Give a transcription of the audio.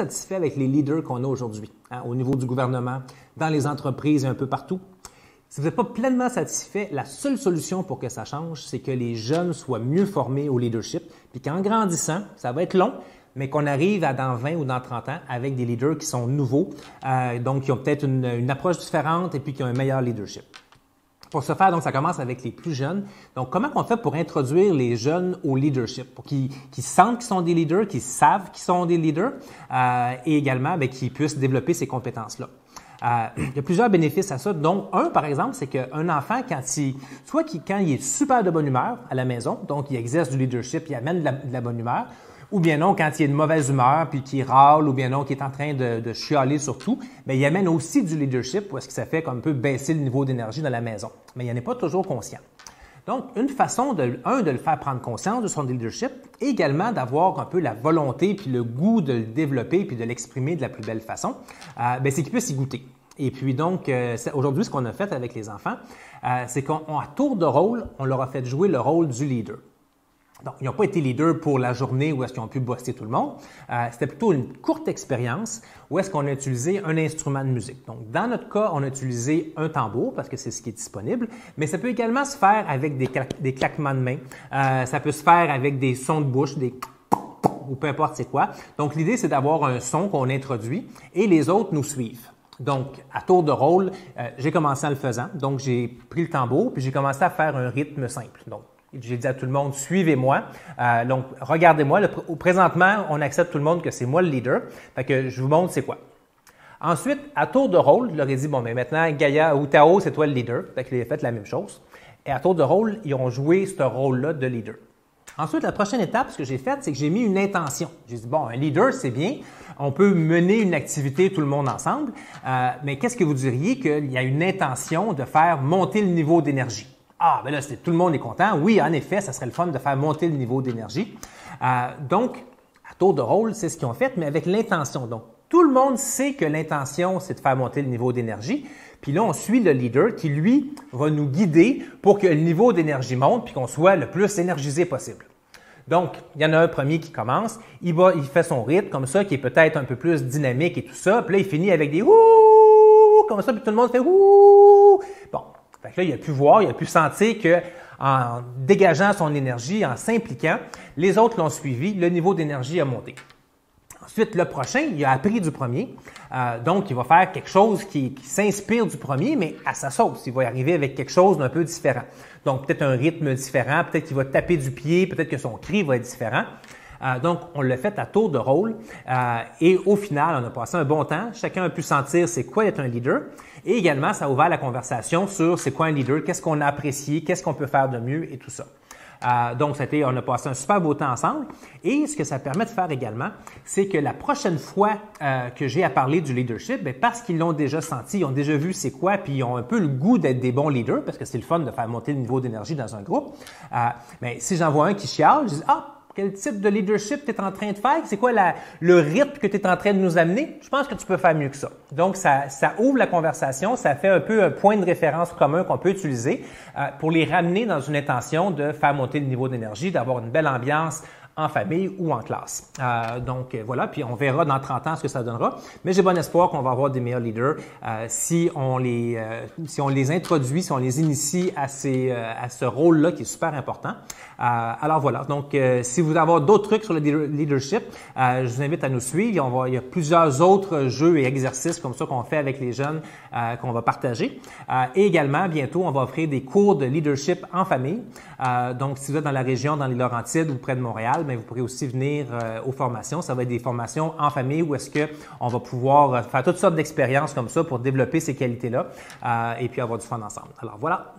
satisfait avec les leaders qu'on a aujourd'hui, hein, au niveau du gouvernement, dans les entreprises et un peu partout. Si vous n'êtes pas pleinement satisfait, la seule solution pour que ça change, c'est que les jeunes soient mieux formés au leadership, puis qu'en grandissant, ça va être long, mais qu'on arrive à dans 20 ou dans 30 ans avec des leaders qui sont nouveaux, donc qui ont peut-être une approche différente et puis qui ont un meilleur leadership. Pour ce faire, donc, ça commence avec les plus jeunes. Donc, comment on fait pour introduire les jeunes au leadership? Pour qu'ils sentent qu'ils sont des leaders, qu'ils savent qu'ils sont des leaders et également qu'ils puissent développer ces compétences-là. Il y a plusieurs bénéfices à ça. Donc, un, par exemple, c'est qu'un enfant, quand il est super de bonne humeur à la maison, donc il exerce du leadership, il amène de la bonne humeur, ou bien non, quand il est de mauvaise humeur, puis qu'il râle, ou bien non, qu'il est en train de chialer sur tout, bien, il amène aussi du leadership, parce que ça fait comme un peu baisser le niveau d'énergie dans la maison. Mais il n'en est pas toujours conscient. Donc, une façon de le faire prendre conscience de son leadership, et également d'avoir un peu la volonté puis le goût de le développer puis de l'exprimer de la plus belle façon, c'est qu'il puisse y goûter. Et puis donc, aujourd'hui, ce qu'on a fait avec les enfants, c'est qu'à tour de rôle, on leur a fait jouer le rôle du leader. Donc, ils n'ont pas été leaders pour la journée où est-ce qu'ils ont pu bosser tout le monde. C'était plutôt une courte expérience où est-ce qu'on a utilisé un instrument de musique. Donc, dans notre cas, on a utilisé un tambour parce que c'est ce qui est disponible, mais ça peut également se faire avec des claquements de mains. Ça peut se faire avec des sons de bouche, des ou peu importe c'est quoi. Donc, l'idée, c'est d'avoir un son qu'on introduit et les autres nous suivent. Donc, à tour de rôle, j'ai commencé en le faisant. Donc, j'ai pris le tambour puis j'ai commencé à faire un rythme simple. Donc, j'ai dit à tout le monde, suivez-moi. Donc, regardez-moi. Présentement, on accepte tout le monde que c'est moi le leader. Fait que je vous montre c'est quoi. Ensuite, à tour de rôle, je leur ai dit, bon, mais maintenant, Gaïa ou Tao, c'est toi le leader. Fait qu'ils ont fait la même chose. Et à tour de rôle, ils ont joué ce rôle-là de leader. Ensuite, la prochaine étape, ce que j'ai fait, c'est que j'ai mis une intention. J'ai dit, bon, un leader, c'est bien. On peut mener une activité tout le monde ensemble. Mais qu'est-ce que vous diriez qu'il y a une intention de faire monter le niveau d'énergie? Ah, ben là, tout le monde est content. Oui, en effet, ça serait le fun de faire monter le niveau d'énergie. Donc, à tour de rôle, c'est ce qu'ils ont fait, mais avec l'intention. Donc, tout le monde sait que l'intention, c'est de faire monter le niveau d'énergie. Puis là, on suit le leader qui, lui, va nous guider pour que le niveau d'énergie monte puis qu'on soit le plus énergisé possible. Donc, il y en a un premier qui commence, il fait son rythme comme ça, qui est peut-être un peu plus dynamique et tout ça. Puis là, il finit avec des « ouh » comme ça, puis tout le monde fait « ouh ». Bon. Fait que là, il a pu voir, il a pu sentir qu'en dégageant son énergie, en s'impliquant, les autres l'ont suivi, le niveau d'énergie a monté. Ensuite, le prochain, il a appris du premier. Donc, il va faire quelque chose qui s'inspire du premier, mais à sa sauce. Il va y arriver avec quelque chose d'un peu différent. Donc, peut-être un rythme différent, peut-être qu'il va taper du pied, peut-être que son cri va être différent. Donc, on l'a fait à tour de rôle et au final, on a passé un bon temps. Chacun a pu sentir c'est quoi être un leader et également, ça a ouvert la conversation sur c'est quoi un leader, qu'est-ce qu'on a apprécié, qu'est-ce qu'on peut faire de mieux et tout ça. Donc, on a passé un super beau temps ensemble et ce que ça permet de faire également, c'est que la prochaine fois que j'ai à parler du leadership, parce qu'ils l'ont déjà senti, ils ont déjà vu c'est quoi, puis ils ont un peu le goût d'être des bons leaders parce que c'est le fun de faire monter le niveau d'énergie dans un groupe. Mais si j'en vois un qui chiale, je dis « Ah! Quel type de leadership tu es en train de faire? C'est quoi le rythme que tu es en train de nous amener? Je pense que tu peux faire mieux que ça. Donc, ça ouvre la conversation, ça fait un peu un point de référence commun qu'on peut utiliser pour les ramener dans une intention de faire monter le niveau d'énergie, d'avoir une belle ambiance en famille ou en classe. Donc, voilà, puis on verra dans 30 ans ce que ça donnera. Mais j'ai bon espoir qu'on va avoir des meilleurs leaders si on les introduit, si on les initie à ce rôle-là qui est super important. Alors voilà, donc si vous avez d'autres trucs sur le leadership, je vous invite à nous suivre. Il y a plusieurs autres jeux et exercices comme ça qu'on fait avec les jeunes qu'on va partager. Et également, bientôt, on va offrir des cours de leadership en famille. Donc, si vous êtes dans la région, dans les Laurentides ou près de Montréal, mais vous pourrez aussi venir aux formations. Ça va être des formations en famille où est-ce qu'on va pouvoir faire toutes sortes d'expériences comme ça pour développer ces qualités-là et puis avoir du fun ensemble. Alors voilà.